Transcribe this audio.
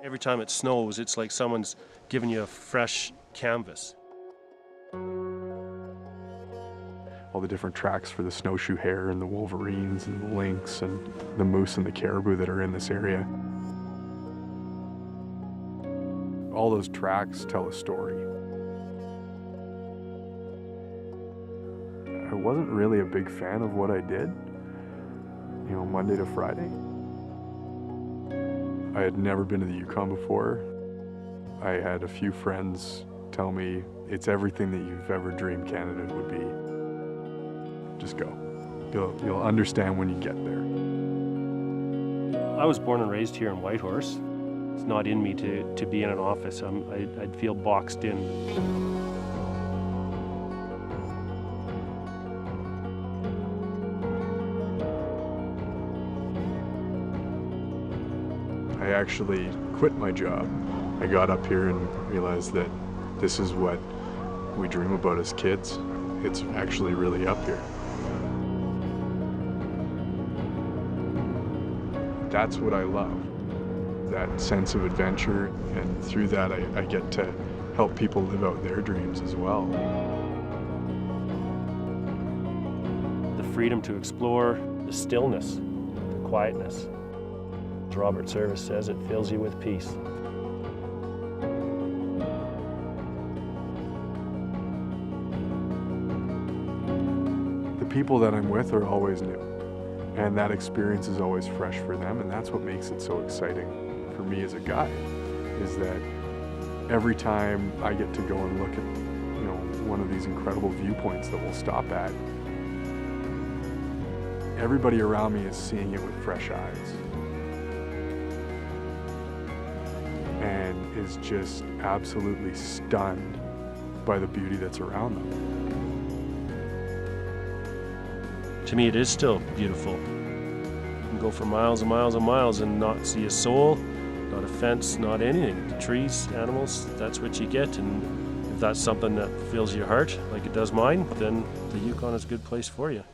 Every time it snows, it's like someone's giving you a fresh canvas. All the different tracks for the snowshoe hare and the wolverines and the lynx and the moose and the caribou that are in this area. All those tracks tell a story. I wasn't really a big fan of what I did, Monday to Friday. I had never been to the Yukon before. I had a few friends tell me it's everything that you've ever dreamed Canada would be. Just go. You'll understand when you get there. I was born and raised here in Whitehorse. It's not in me to be in an office. I'd feel boxed in. I actually quit my job. I got up here and realized that this is what we dream about as kids. It's actually really up here. That's what I love, that sense of adventure, and through that I get to help people live out their dreams as well. The freedom to explore, the stillness, the quietness. As Robert Service says, it fills you with peace. The people that I'm with are always new, and that experience is always fresh for them, and that's what makes it so exciting for me as a guide, is that every time I get to go and look at one of these incredible viewpoints that we'll stop at, everybody around me is seeing it with fresh eyes and is just absolutely stunned by the beauty that's around them. To me, it is still beautiful. You can go for miles and miles and miles and not see a soul, not a fence, not anything. The trees, animals, that's what you get. And if that's something that fills your heart, like it does mine, then the Yukon is a good place for you.